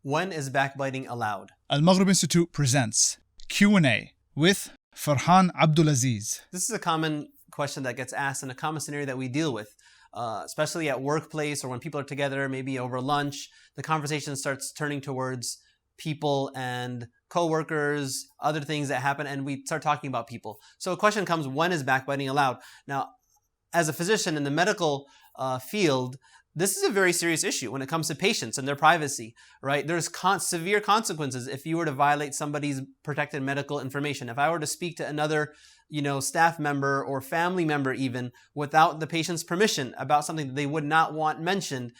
When is backbiting allowed? AlMaghrib Institute presents Q&A with Farhan Abdul Azeez. This is a common question that gets asked and a common scenario that we deal with, especially at workplace or when people are together, maybe over lunch. The conversation starts turning towards people and co-workers, other things that happen, and we start talking about people. So a question comes, when is backbiting allowed? Now, as a physician in the medical field, this is a very serious issue when it comes to patients and their privacy, right? There's severe consequences if you were to violate somebody's protected medical information. If I were to speak to another, staff member or family member even without the patient's permission about something that they would not want mentioned,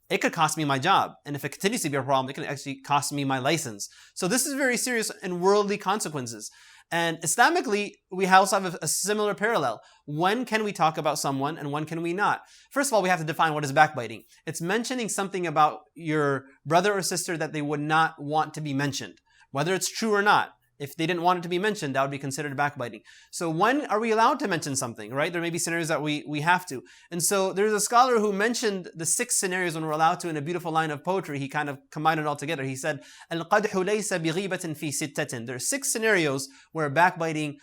it could cost me my job. And if it continues to be a problem, it can actually cost me my license. So this is very serious and worldly consequences. And Islamically, we also have a similar parallel. When can we talk about someone and when can we not? First of all, we have to define what is backbiting. It's mentioning something about your brother or sister that they would not want to be mentioned, whether it's true or not. If they didn't want it to be mentioned, that would be considered backbiting. So when are we allowed to mention something, right? There may be scenarios that we have to. And so there's a scholar who mentioned the 6 scenarios when we're allowed to in a beautiful line of poetry. He kind of combined it all together. He said, الْقَدْحُ لَيْسَ بِغِيبَةٍ فِي سِتَّةٍ. There are 6 scenarios where backbiting,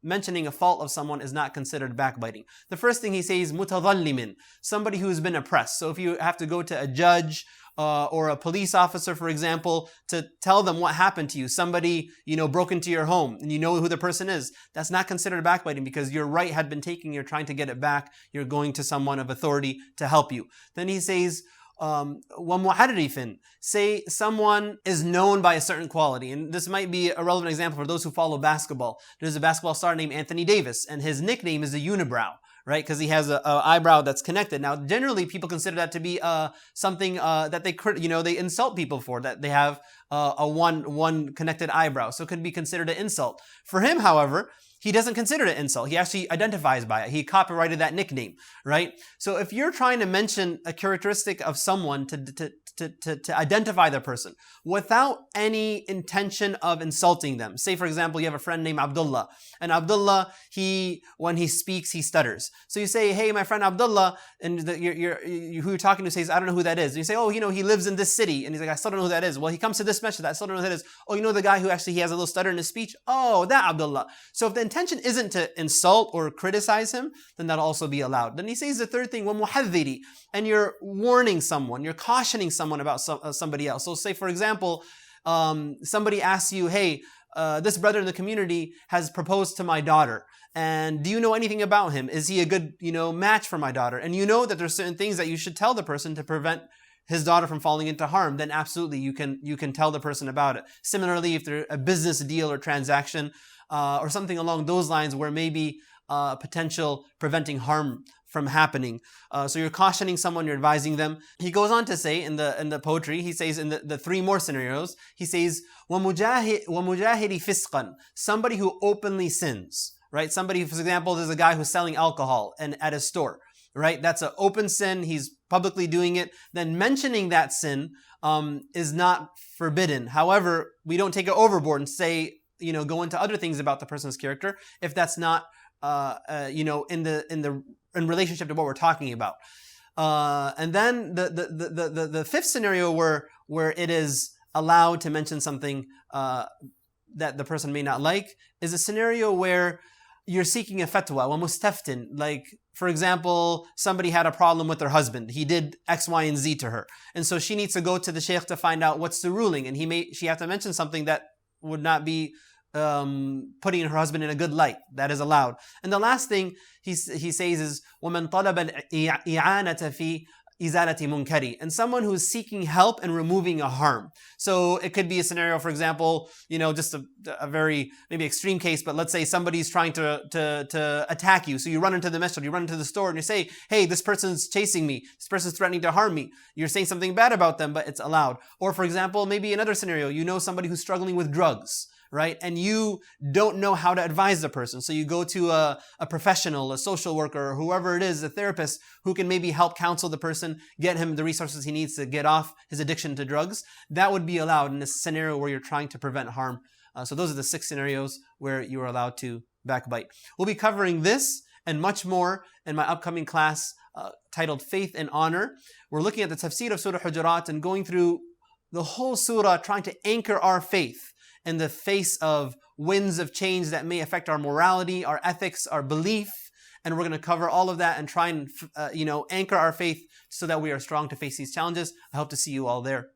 mentioning a fault of someone is not considered backbiting. The first thing he says, مُتَظَلِّمٍ, somebody who's been oppressed. So if you have to go to a judge, or a police officer, for example, to tell them what happened to you. Somebody, broke into your home and you know who the person is. That's not considered backbiting because your right had been taken. You're trying to get it back. You're going to someone of authority to help you. Then he says, وَمُعَرِّفٍ, say someone is known by a certain quality. And this might be a relevant example for those who follow basketball. There's a basketball star named Anthony Davis, and his nickname is the unibrow, right? Because he has an eyebrow that's connected. Now, generally, people consider that to be something that they insult people for, that they have a one connected eyebrow. So it could be considered an insult. For him, however, he doesn't consider it an insult. He actually identifies by it. He copyrighted that nickname, right? So if you're trying to mention a characteristic of someone to identify the person without any intention of insulting them. Say, for example, you have a friend named Abdullah, and Abdullah, when he speaks, he stutters. So you say, hey, my friend Abdullah, and who you're talking to says, I don't know who that is. And you say, oh, he lives in this city. And he's like, I still don't know who that is. Well, he comes to this masjid, I still don't know who that is. Oh, the guy who actually he has a little stutter in his speech? Oh, that Abdullah. So if the intention isn't to insult or criticize him, then that'll also be allowed. Then he says the third thing, وَمُحَذِّرِ, and you're warning someone, you're cautioning someone about somebody else. So say, for example, somebody asks you, hey, this brother in the community has proposed to my daughter. And do you know anything about him? Is he a good, match for my daughter? And you know that there's certain things that you should tell the person to prevent his daughter from falling into harm, then absolutely you can tell the person about it. Similarly, if there's a business deal or transaction, or something along those lines where maybe potential preventing harm from happening. So you're cautioning someone, you're advising them. He goes on to say in the poetry, he says in the 3 more scenarios, he says, وَمُجَاهِرِ فِسْقًا, somebody who openly sins, right? Somebody, for example, there's a guy who's selling alcohol at a store, right? That's an open sin. He's publicly doing it. Then mentioning that sin is not forbidden. However, we don't take it overboard and say, go into other things about the person's character if that's not, in relationship to what we're talking about. And then the 5th scenario where it is allowed to mention something that the person may not like is a scenario where you're seeking a fatwa, wa mustaftin. Like, for example, somebody had a problem with their husband. He did X, Y, and Z to her. And so she needs to go to the sheikh to find out what's the ruling. And she have to mention something that would not be putting her husband in a good light. That is allowed. And the last thing he says is وَمَنْ طَلَبَ الْإِعَانَةَ فِي إِزَالَةِ مُنْكَرِ, and someone who is seeking help and removing a harm. So it could be a scenario, for example, just a very maybe extreme case, but let's say somebody's trying to attack you. So you run into the masjid, you run into the store, and you say, hey, this person's chasing me, this person's threatening to harm me. You're saying something bad about them, but it's allowed. Or for example, maybe another scenario, somebody who's struggling with drugs, right? And you don't know how to advise the person. So you go to a professional, a social worker, or whoever it is, a therapist, who can maybe help counsel the person, get him the resources he needs to get off his addiction to drugs. That would be allowed in a scenario where you're trying to prevent harm. So those are the 6 scenarios where you are allowed to backbite. We'll be covering this and much more in my upcoming class titled Faith and Honor. We're looking at the tafsir of Surah Hujurat and going through the whole surah trying to anchor our faith in the face of winds of change that may affect our morality, our ethics, our belief. And we're going to cover all of that and try and, anchor our faith so that we are strong to face these challenges. I hope to see you all there.